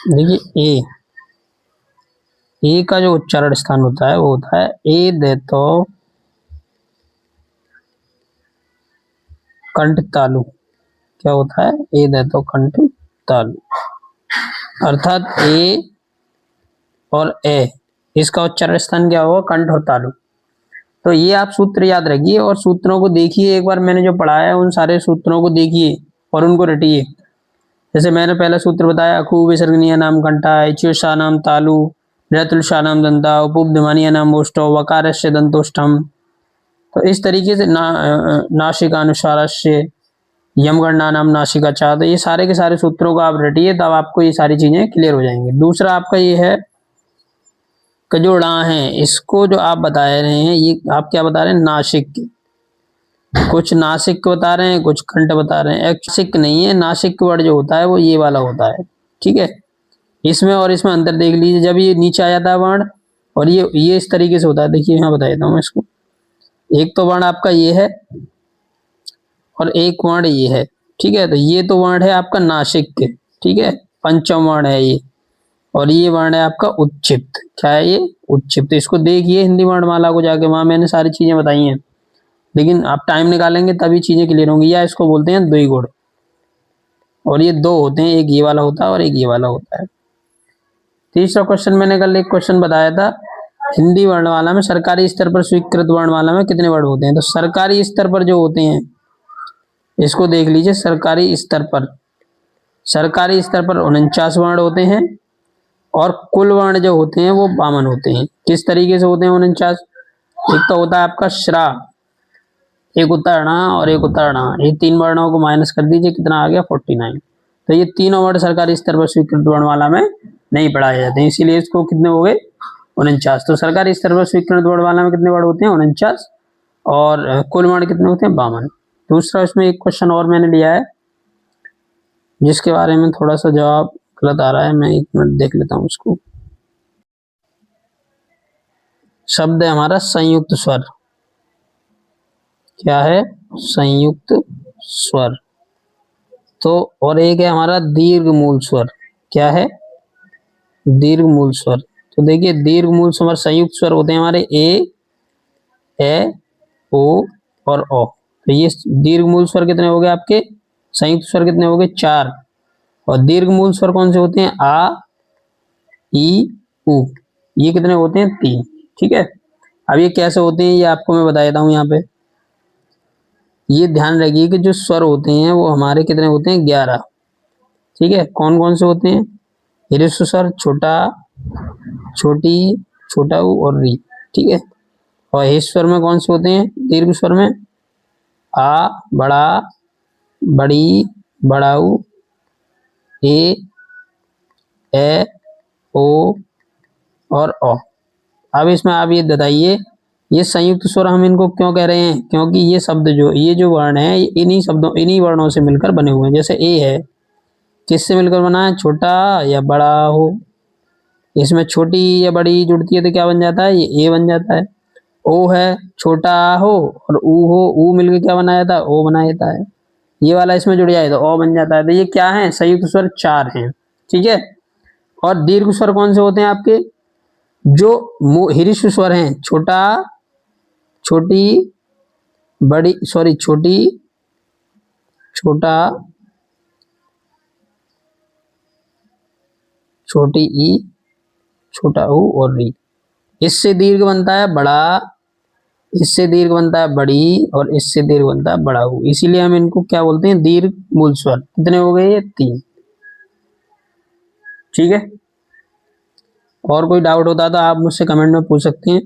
देखिए ए का जो उच्चारण स्थान होता है वो होता है ए देतो कंठ तालु। क्या होता है? ए देतो कंठ तालु, अर्थात ए और ए इसका उच्चारण स्थान क्या होगा? कंठ और तालु। तो ये आप सूत्र याद रखिए और सूत्रों को देखिए, एक बार मैंने जो पढ़ाया है उन सारे सूत्रों को देखिए और उनको रटिए। जैसे मैंने पहला सूत्र बताया, अखू विसर्गनीय नाम कंठा, इच्युषा नाम तालु, रतुलषा नाम दंता, उपुब्धमानीय नाम ओष्ठो, वकारस्य दंतोष्ठम। तो इस तरीके से नासिकानुसारस्य, यमगणना नाम नासिका चा। तो ये सारे के सारे सूत्रों को आप रटिए, तब आपको ये सारी चीजें क्लियर हो जाएंगी। दूसरा आपका ये है कि जो ड़ा है, इसको जो आप बता रहे हैं, ये आप क्या बता रहे हैं? नासिक। कुछ नासिक बता रहे हैं, कुछ कंठ बता रहे हैं। नासिक नहीं है, नासिक वर्ड जो होता है वो ये वाला होता है, ठीक है। इसमें और इसमें अंतर देख लीजिए। जब ये नीचे आ जाता है वर्ण और ये इस तरीके से होता है। देखिए यहाँ बता देता हूँ मैं इसको। एक तो वर्ण आपका ये है और एक वर्ण ये है, ठीक है। तो ये तो वर्ण है आपका नासिक, ठीक है, पंचम वर्ण है ये। और ये वर्ण है आपका उच्चित। क्या है ये? उच्चित। तो इसको देखिए हिंदी वर्णमाला को जाके, वहां मैंने सारी चीजें बताई हैं, लेकिन आप टाइम निकालेंगे तभी चीजें क्लियर होंगी। या इसको बोलते हैं द्विगुण, और ये दो होते हैं, एक ये वाला होता है और एक ये वाला होता है। तीसरा क्वेश्चन मैंने कल एक क्वेश्चन बताया था, हिंदी वर्णमाला में सरकारी स्तर पर स्वीकृत वर्णमाला में कितने वर्ण होते हैं? तो सरकारी स्तर पर जो होते हैं, इसको देख लीजिए। सरकारी स्तर पर 49 वर्ण होते हैं और कुल वर्ण जो होते हैं वो 52 होते हैं। किस तरीके से होते हैं 49? एक तो होता है आपका श्रा, एक उतरणा और एक उतरणा। ये तीन वर्णों को माइनस कर दीजिए, कितना आ गया? 49। तो ये तीनों वर्ण सरकारी स्तर पर स्वीकृत वर्णमाला में नहीं पढ़ाए जाते हैं, इसीलिए इसको कितने हो गए? 49। तो सरकारी स्तर पर स्वीकृत वर्णमाला में कितने वर्ण होते हैं? 49। और कुल वर्ण कितने होते हैं? 52। दूसरा इसमें एक क्वेश्चन और मैंने लिया है जिसके बारे में थोड़ा सा जवाब गलत आ रहा है, मैं एक मिनट देख लेता हूँ उसको। शब्द है हमारा संयुक्त स्वर। क्या है? संयुक्त स्वर। तो और एक है हमारा दीर्घ मूल स्वर। क्या है? दीर्घ मूल स्वर। तो देखिए दीर्घ मूल स्वर संयुक्त स्वर होते हैं हमारे ए, ओ और ओ। तो ये दीर्घ मूल स्वर कितने हो गए आपके? संयुक्त स्वर कितने हो गए? 4। और दीर्घ मूल स्वर कौन से होते हैं? आ, ई, उ। ये कितने होते हैं? 3। ठीक है। अब ये कैसे होते हैं ये आपको मैं बता देता हूँ यहाँ पे। ये ध्यान रखिए कि जो स्वर होते हैं वो हमारे कितने होते हैं? 11। ठीक है। कौन कौन से होते हैं? ह्रस्व स्वर, छोटा, छोटी, छोटा ऊ और री। ठीक है। और ह्रस्व स्वर में कौन से होते हैं? दीर्घ स्वर में आ, बड़ा, बड़ी, बड़ाऊ, ए, ओ और ओ। अब इसमें आप ये बताइए, ये संयुक्त स्वर हम इनको क्यों कह रहे हैं? क्योंकि ये जो वर्ण है इन्हीं वर्णों से मिलकर बने हुए हैं। जैसे ए है, किससे मिलकर बना है? छोटा या बड़ा हो। इसमें छोटी या बड़ी जुड़ती है तो क्या बन जाता है? ये ए बन जाता है। ओ है, छोटा हो और ऊ हो, ऊ मिलकर क्या बना जाता है? ओ बना जाता है। ये वाला इसमें जुड़ जाए तो ओ बन जाता है। तो ये क्या है? संयुक्त स्वर 4 हैं। ठीक है। और दीर्घ स्वर कौन से होते हैं आपके? जो ह्रस्व स्वर हैं, छोटा, छोटी, बड़ी, सॉरी छोटी, छोटा, छोटी ई, छोटा ऊ और री। इससे दीर्घ बनता है बड़ा, इससे दीर्घ बनता है बड़ी और इससे दीर्घ बनता है बड़ा ऊ। इसीलिए हम इनको क्या बोलते हैं? दीर्घ मूल स्वर। कितने हो गए? ये 3। ठीक है। और कोई डाउट होता तो आप मुझसे कमेंट में पूछ सकते हैं।